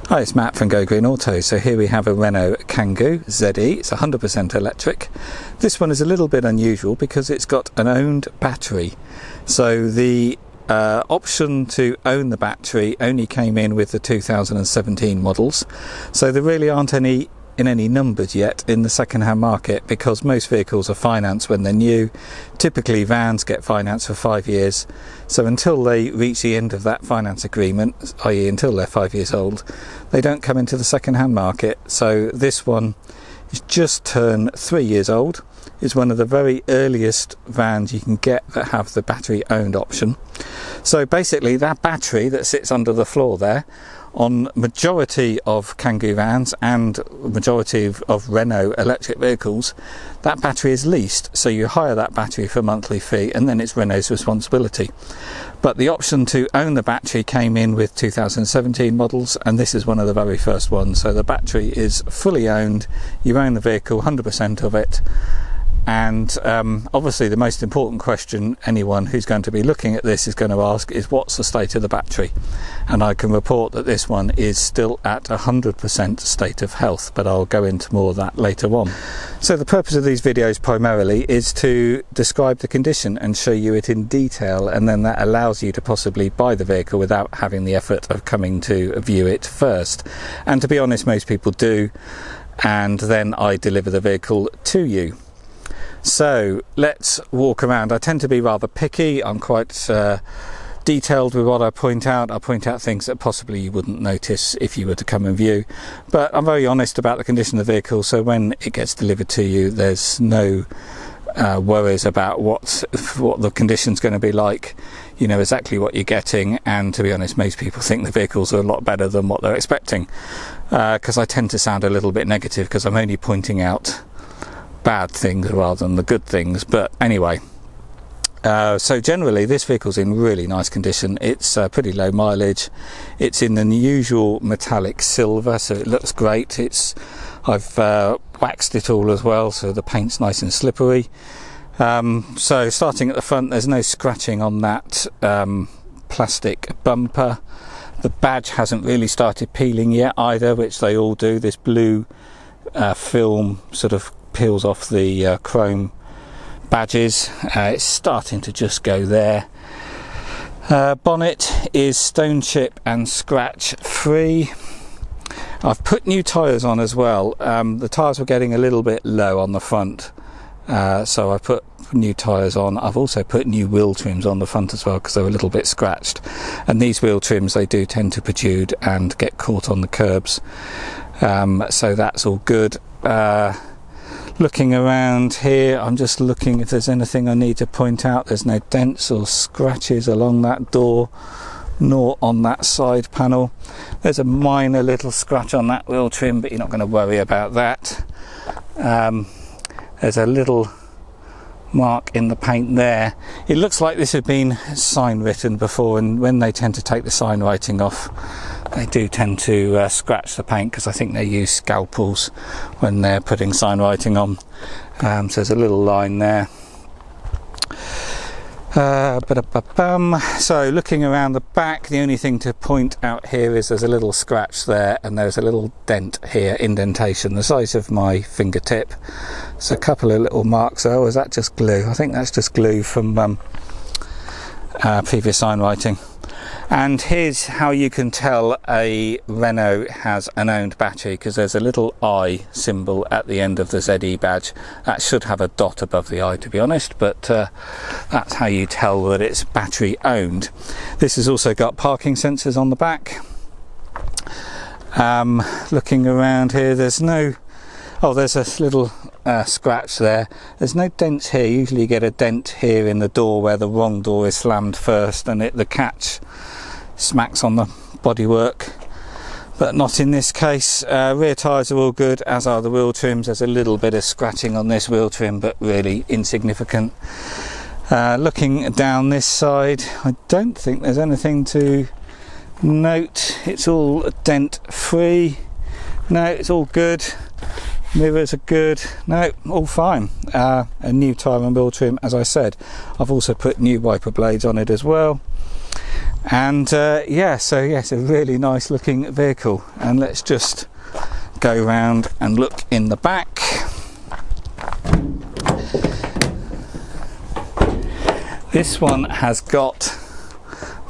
Hi, it's Matt from Go Green Auto. So here we have a Renault Kangoo ZE. It's 100% electric. This one is a little bit unusual because it's got an owned battery. So the option to own the battery only came in with the 2017 models. So there really aren't any in any numbers yet in the second-hand market, because most vehicles are financed when they're new. Typically vans get financed for 5 years, so until they reach the end of that finance agreement, i.e. until they're 5 years old, they don't come into the second-hand market. So this one is just turned 3 years old. Is one of the very earliest vans you can get that have the battery owned option. So basically that battery that sits under the floor there, on majority of Kangoo vans and majority of Renault electric vehicles, that battery is leased, so you hire that battery for a monthly fee and then it's Renault's responsibility. But the option to own the battery came in with 2017 models, and this is one of the very first ones. So the battery is fully owned, you own the vehicle, 100% of it. And obviously the most important question anyone who's going to be looking at this is going to ask is, what's the state of the battery? And I can report that this one is still at 100% state of health, but I'll go into more of that later on. So the purpose of these videos primarily is to describe the condition and show you it in detail, and then that allows you to possibly buy the vehicle without having the effort of coming to view it first. And to be honest, most people do, and then I deliver the vehicle to you. So let's walk around. I tend to be rather picky. I'm quite detailed with what I point out. I point out things that possibly you wouldn't notice if you were to come and view. But I'm very honest about the condition of the vehicle, so when it gets delivered to you, there's no worries about what the condition's going to be like. You know exactly what you're getting, and to be honest, most people think the vehicles are a lot better than what they're expecting. Because I tend to sound a little bit negative because I'm only pointing out bad things rather than the good things. But anyway, so generally this vehicle's in really nice condition. It's pretty low mileage. It's in the usual metallic silver, so it looks great. I've waxed it all as well, so the paint's nice and slippery. So starting at the front, there's no scratching on that plastic bumper. The badge hasn't really started peeling yet either, which they all do. This blue film sort of peels off the chrome badges. It's starting to just go there. Bonnet is stone chip and scratch free. I've put new tyres on as well. The tyres were getting a little bit low on the front, so I put new tyres on. I've also put new wheel trims on the front as well because they were a little bit scratched, and these wheel trims, they do tend to protrude and get caught on the curbs, so that's all good. Looking around here, I'm just looking if there's anything I need to point out. There's no dents or scratches along that door, nor on that side panel. There's a minor little scratch on that wheel trim, but you're not going to worry about that. There's a little mark in the paint there. It looks like this had been sign written before, and when they tend to take the sign writing off, they do tend to scratch the paint, because I think they use scalpels when they're putting sign writing on. So there's a little line there. So looking around the back, the only thing to point out here is there's a little scratch there, and there's a little dent here, indentation the size of my fingertip. So a couple of little marks. Oh, is that just glue? I think that's just glue from previous sign writing. And here's how you can tell a Renault has an owned battery, because there's a little I symbol at the end of the ZE badge. That should have a dot above the I, to be honest, but that's how you tell that it's battery owned. This has also got parking sensors on the back. Looking around here, there's no... Oh, there's a little scratch there. There's no dents here. Usually you get a dent here in the door where the wrong door is slammed first, and the catch smacks on the bodywork, but not in this case. Rear tyres are all good, as are the wheel trims. There's a little bit of scratching on this wheel trim, but really insignificant. Looking down this side, I don't think there's anything to note. It's all dent free. No, it's all good. Mirrors are good. No, all fine. A new tyre and wheel trim, as I said. I've also put new wiper blades on it as well. And yeah, so yes, a really nice looking vehicle. And let's just go round and look in the back. This one has got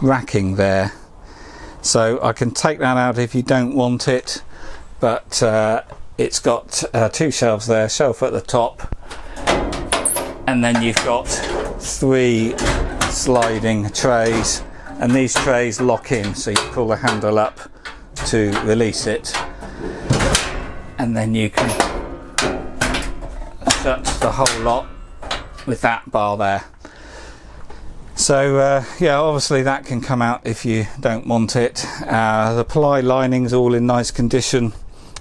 racking there, so I can take that out if you don't want it, but it's got 2 shelves there, shelf at the top, and then you've got 3 sliding trays, and these trays lock in, so you pull the handle up to release it, and then you can shut the whole lot with that bar there. So yeah, obviously that can come out if you don't want it. The ply lining's all in nice condition,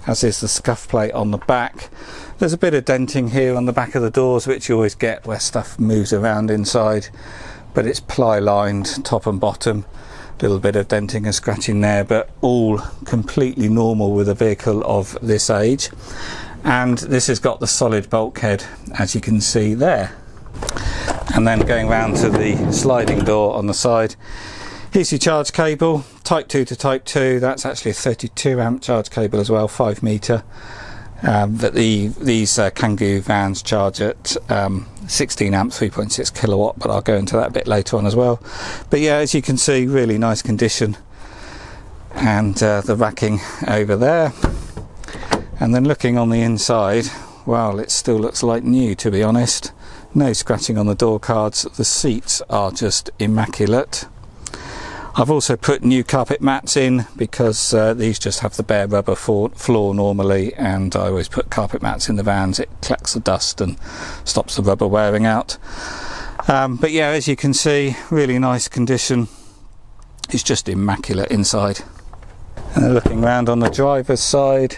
as is the scuff plate on the back. There's a bit of denting here on the back of the doors, which you always get where stuff moves around inside, but it's ply lined top and bottom. A little bit of denting and scratching there, but all completely normal with a vehicle of this age. And this has got the solid bulkhead, as you can see there. And then going round to the sliding door on the side, here's your charge cable, type 2 to type 2. That's actually a 32 amp charge cable as well, 5 metre. But these Kangoo vans charge at 16 amp, 3.6 kilowatt, but I'll go into that a bit later on as well. But yeah, as you can see, really nice condition. And the racking over there. And then looking on the inside, well, it still looks like new, to be honest. No scratching on the door cards. The seats are just immaculate. I've also put new carpet mats in because these just have the bare rubber floor normally, and I always put carpet mats in the vans. It collects the dust and stops the rubber wearing out. But yeah, as you can see, really nice condition. It's just immaculate inside. And looking round on the driver's side,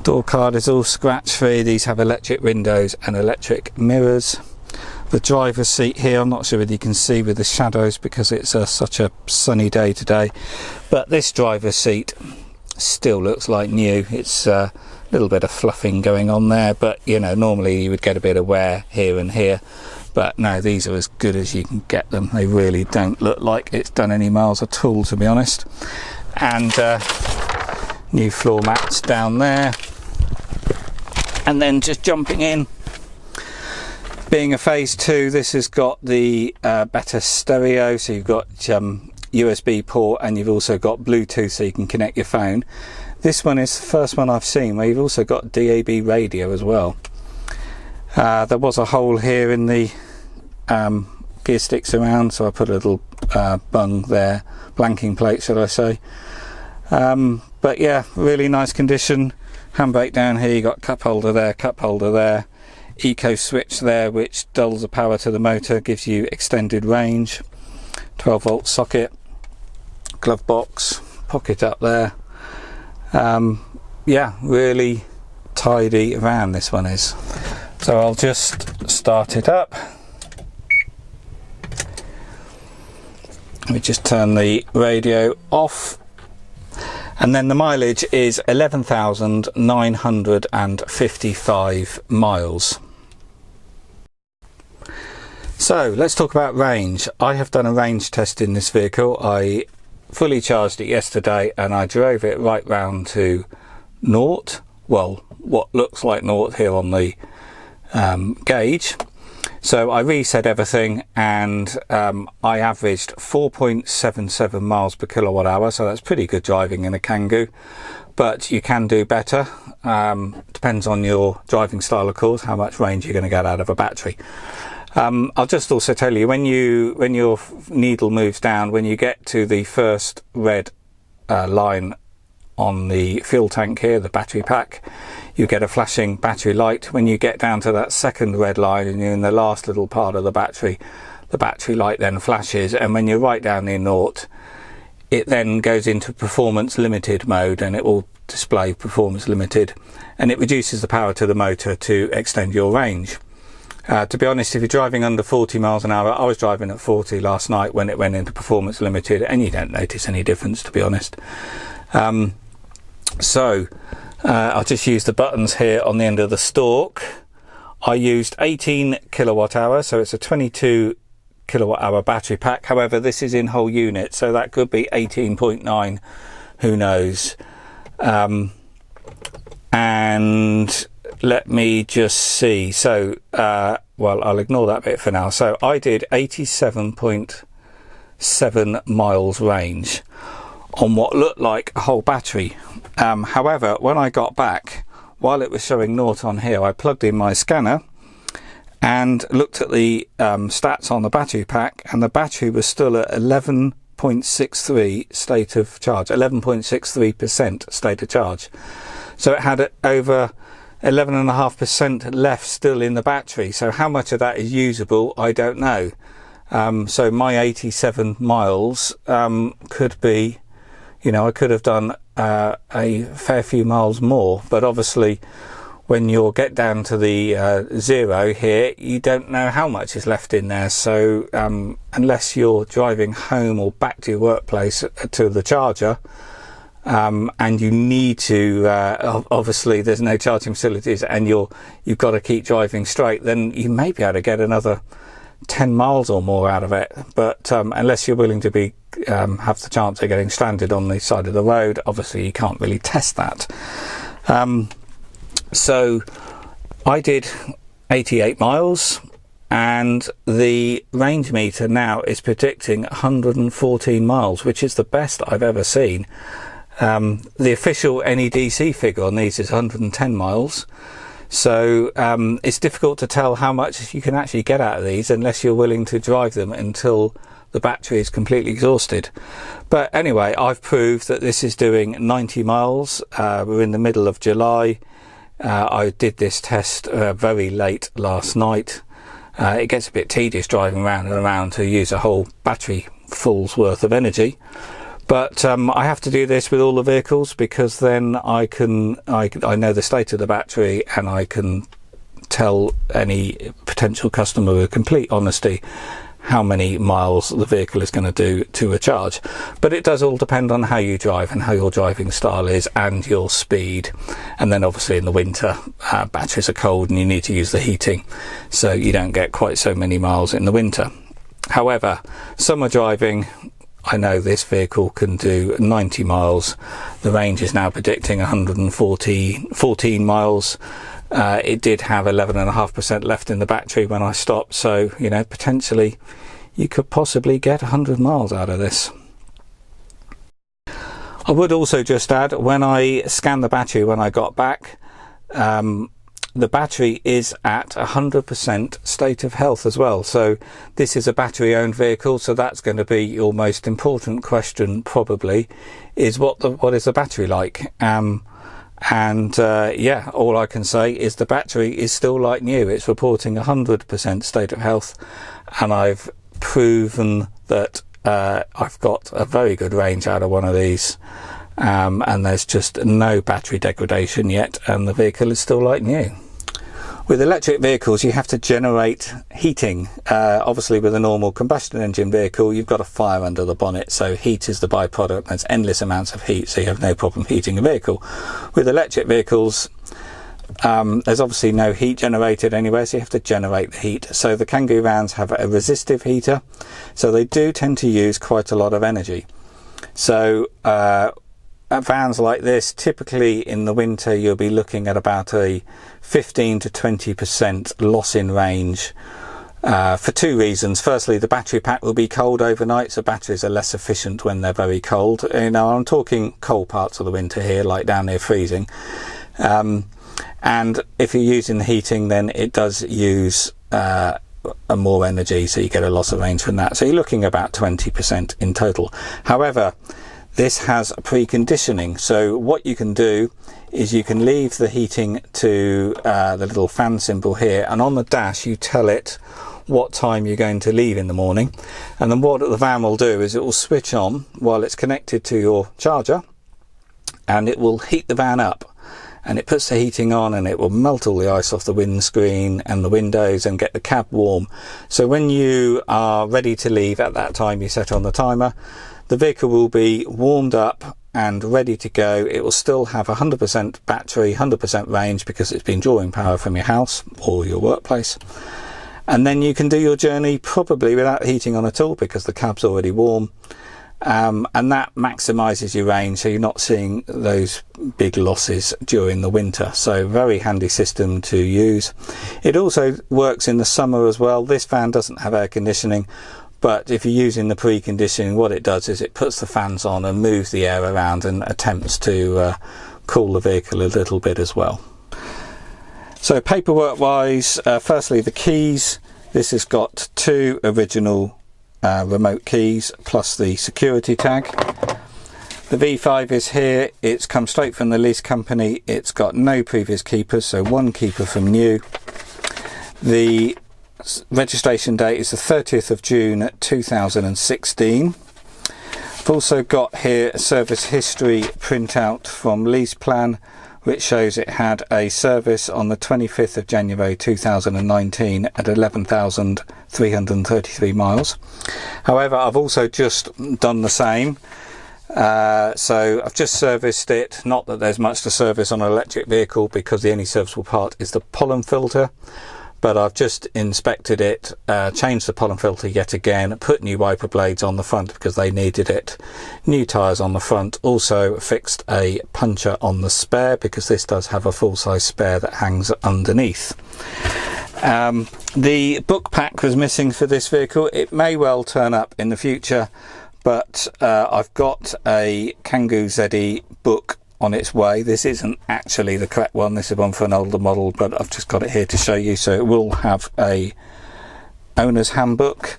door card is all scratch free. These have electric windows and electric mirrors. The driver's seat here, I'm not sure whether you can see with the shadows because it's such a sunny day today, but this driver's seat still looks like new. It's a little bit of fluffing going on there, but you know, normally you would get a bit of wear here and here, but no, these are as good as you can get them. They really don't look like it's done any miles at all, to be honest. And new floor mats down there. And then just jumping in, being a phase 2, this has got the better stereo, so you've got USB port, and you've also got Bluetooth, so you can connect your phone. This one is the first one I've seen where you've also got DAB radio as well. There was a hole here in the gear sticks around, so I put a little bung there, blanking plate should I say. But yeah, really nice condition. Handbrake down here, you got cup holder there, eco switch there which dulls the power to the motor, gives you extended range, 12 volt socket, glove box, pocket up there. Yeah, really tidy van this one is. So I'll just start it up. Let me just turn the radio off. And then the mileage is 11,955 miles. So let's talk about range. I have done a range test in this vehicle. I fully charged it yesterday and I drove it right round to naught. Well, what looks like naught here on the gauge. So I reset everything and I averaged 4.77 miles per kilowatt hour, so that's pretty good driving in a Kangoo, but you can do better. Depends on your driving style, of course, how much range you're going to get out of a battery. I'll just also tell you, when your needle moves down, when you get to the first red line on the fuel tank here, the battery pack, you get a flashing battery light. When you get down to that second red line and you're in the last little part of the battery light then flashes, and when you're right down near naught, it then goes into performance limited mode and it will display performance limited, and it reduces the power to the motor to extend your range. To be honest, if you're driving under 40 miles an hour, I was driving at 40 last night when it went into performance limited, and you don't notice any difference, to be honest. I'll just use the buttons here on the end of the stalk. I used 18 kilowatt hour, so it's a 22 kilowatt hour battery pack. However, this is in whole unit, so that could be 18.9, who knows. And let me just see. So well, I'll ignore that bit for now. So I did 87.7 miles range on what looked like a whole battery. However, when I got back, while it was showing 0 on here, I plugged in my scanner and looked at the stats on the battery pack, and the battery was still at 11.63 state of charge, 11.63% state of charge. So it had over 11.5% left still in the battery. So how much of that is usable, I don't know. So my 87 miles could be, you know, I could have done a fair few miles more, but obviously when you get down to the 0 here, you don't know how much is left in there. So unless you're driving home or back to your workplace to the charger, and you need to obviously there's no charging facilities, and you've got to keep driving straight, then you may be able to get another 10 miles or more out of it. But unless you're willing to be have the chance of getting stranded on the side of the road, obviously you can't really test that. So I did 88 miles, and the range meter now is predicting 114 miles, which is the best I've ever seen. The official NEDC figure on these is 110 miles. So it's difficult to tell how much you can actually get out of these unless you're willing to drive them until the battery is completely exhausted. But anyway, I've proved that this is doing 90 miles. We're in the middle of July. I did this test very late last night. It gets a bit tedious driving around and around to use a whole battery full's worth of energy. But I have to do this with all the vehicles, because then I know the state of the battery, and I can tell any potential customer with complete honesty how many miles the vehicle is going to do to a charge. But it does all depend on how you drive and how your driving style is and your speed. And then obviously in the winter, batteries are cold and you need to use the heating, so you don't get quite so many miles in the winter. However, summer driving, I know this vehicle can do 90 miles. The range is now predicting 114 miles. It did have 11.5% left in the battery when I stopped, so you know, potentially you could possibly get 100 miles out of this. I would also just add, when I scanned the battery when I got back, the battery is at 100% state of health as well. So this is a battery owned vehicle, so that's going to be your most important question probably, is what is the battery like. Yeah, all I can say is the battery is still like new. It's reporting 100% state of health, and I've proven that I've got a very good range out of one of these. And there's just no battery degradation yet, and the vehicle is still like new. With electric vehicles, you have to generate heating. Obviously with a normal combustion engine vehicle, you've got a fire under the bonnet, so heat is the byproduct. There's endless amounts of heat, so you have no problem heating a vehicle. With electric vehicles, there's obviously no heat generated anywhere, so you have to generate the heat. So the Kangoo vans have a resistive heater, so they do tend to use quite a lot of energy. So vans like this, typically in the winter you'll be looking at about a 15 to 20% loss in range, for two reasons. Firstly, the battery pack will be cold overnight, so batteries are less efficient when they're very cold. You know, I'm talking cold parts of the winter here, like down near freezing. And if you're using the heating, then it does use more energy, so you get a loss of range from that. So you're looking about 20% in total. However, this has preconditioning, so what you can do is you can leave the heating to the little fan symbol here, and on the dash you tell it what time you're going to leave in the morning, and then what the van will do is it will switch on while it's connected to your charger, and it will heat the van up, and it puts the heating on, and it will melt all the ice off the windscreen and the windows and get the cab warm. So when you are ready to leave at that time you set on the timer, the vehicle will be warmed up and ready to go. It will still have 100% battery, 100% range, because it's been drawing power from your house or your workplace. and then you can do your journey probably without heating on at all because the cab's already warm. And that maximises your range, so you're not seeing those big losses during the winter. So very handy system to use. It also works in the summer as well. This van doesn't have air conditioning, but if you're using the preconditioning, what it does is it puts the fans on and moves the air around and attempts to cool the vehicle a little bit as well. So paperwork wise, firstly the keys. This has got 2 original remote keys plus the security tag. The V5 is here. It's come straight from the lease company. It's got no previous keepers, so 1 keeper from new. The registration date is the 30th of June 2016. I've also got here a service history printout from lease plan, which shows it had a service on the 25th of January 2019 at 11,333 miles. However, I've also just done the same. So I've just serviced it. Not that there's much to service on an electric vehicle because the only serviceable part is the pollen filter. But I've just inspected it, changed the pollen filter yet again, put new wiper blades on the front because they needed it, new tyres on the front, also fixed a puncher on the spare because this does have a full-size spare that hangs underneath. The book pack was missing for this vehicle. It may well turn up in the future, but I've got a Kangoo ZE book on its way. This isn't actually the correct one, this is one for an older model, but I've just got it here to show you. So it will have a owner's handbook,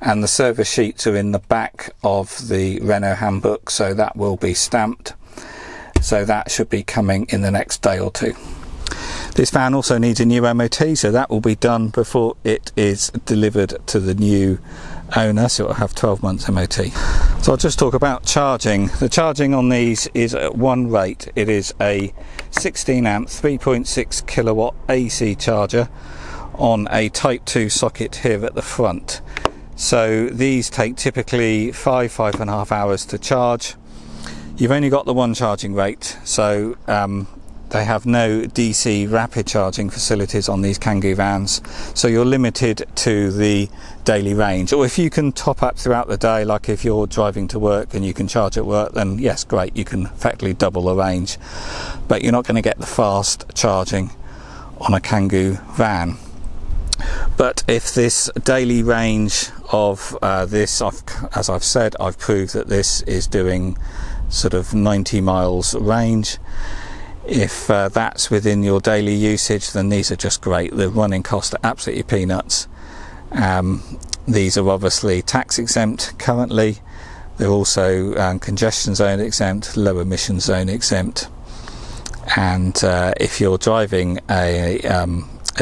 and the service sheets are in the back of the Renault handbook, so that will be stamped. So that should be coming in the next day or 2. This van also needs a new MOT, so that will be done before it is delivered to the new owner, so it will have 12 months MOT. So I'll just talk about charging. The charging on these is at one rate. It is a 16 amp 3.6 kilowatt AC charger on a type 2 socket here at the front. So these take typically 5.5 hours to charge. You've only got the one charging rate, so they have no DC rapid charging facilities on these Kangoo vans, so you're limited to the daily range. Or if you can top up throughout the day, like if you're driving to work and you can charge at work, then yes, great, you can effectively double the range, but you're not going to get the fast charging on a Kangoo van. But if this daily range of this, as I've said, I've proved that this is doing sort of 90 miles range. If that's within your daily usage, then these are just great. The running costs are absolutely peanuts. These are obviously tax exempt currently. They're also congestion zone exempt, low emission zone exempt. And if you're driving a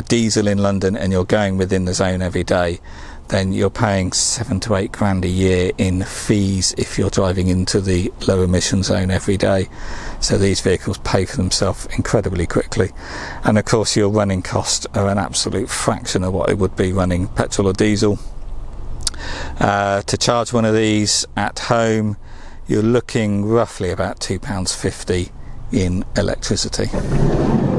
diesel in London and you're going within the zone every day, then you're paying 7 to 8 grand a year in fees if you're driving into the low emission zone every day. So these vehicles pay for themselves incredibly quickly, and of course your running costs are an absolute fraction of what it would be running petrol or diesel. To charge one of these at home, you're looking roughly about £2.50 in electricity.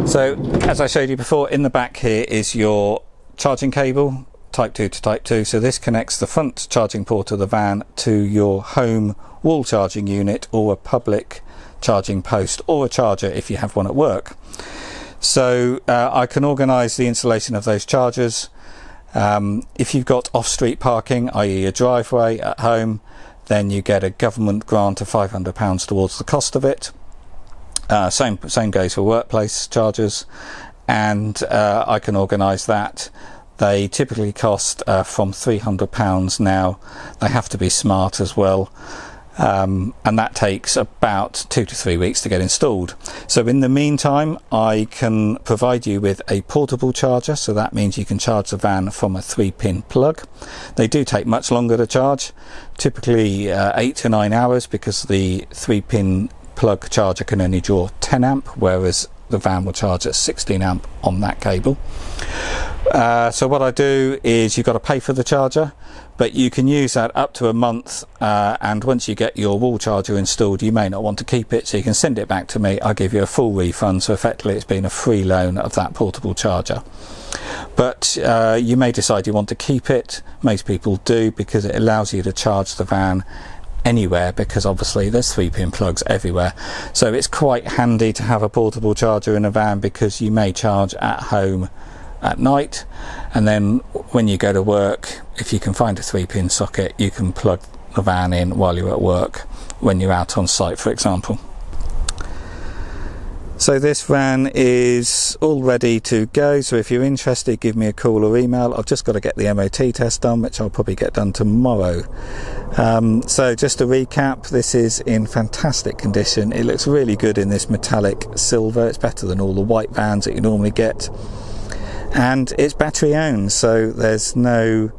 So as I showed you before, in the back here is your charging cable, type 2 to type 2. So this connects the front charging port of the van to your home wall charging unit, or a public charging post, or a charger if you have one at work. So I can organise the installation of those chargers. If you've got off-street parking, i.e. a driveway at home, then you get a government grant of £500 towards the cost of it. Same goes for workplace chargers, and I can organise that. They typically cost from £300 now. They have to be smart as well, and that takes about 2 to 3 weeks to get installed. So in the meantime, I can provide you with a portable charger, so that means you can charge the van from a 3-pin plug. They do take much longer to charge, typically 8 to 9 hours, because the 3-pin plug charger can only draw 10 amp, whereas the van will charge at 16 amp on that cable. So what I do is, you've got to pay for the charger, but you can use that up to a month, and once you get your wall charger installed, you may not want to keep it, so you can send it back to me. I'll give you a full refund, so effectively it's been a free loan of that portable charger. but you may decide you want to keep it. Most people do, because it allows you to charge the van anywhere, because obviously there's 3-pin plugs everywhere. So it's quite handy to have a portable charger in a van, because you may charge at home at night, and then when you go to work, if you can find a 3-pin socket, you can plug the van in while you're at work when you're out on site, for example. So this van is all ready to go, so if you're interested, give me a call or email. I've just got to get the MOT test done, which I'll probably get done tomorrow. So just to recap, this is in fantastic condition. It looks really good in this metallic silver. It's better than all the white vans that you normally get, and it's battery owned, so there's no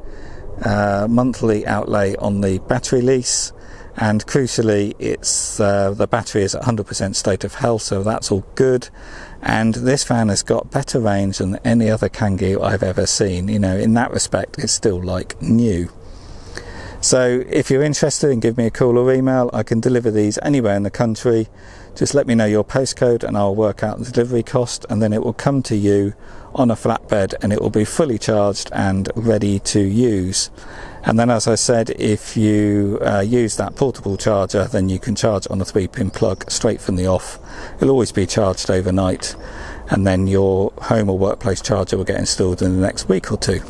monthly outlay on the battery lease. And crucially, it's the battery is at 100% state of health, so that's all good. And this van has got better range than any other Kangoo I've ever seen. You know, in that respect, it's still like new. So if you're interested, give me a call or email. I can deliver these anywhere in the country. Just let me know your postcode and I'll work out the delivery cost, and then it will come to you on a flatbed and it will be fully charged and ready to use. And then, as I said, if you use that portable charger, then you can charge on a 3-pin plug straight from the off. It'll always be charged overnight, and then your home or workplace charger will get installed in the next week or two.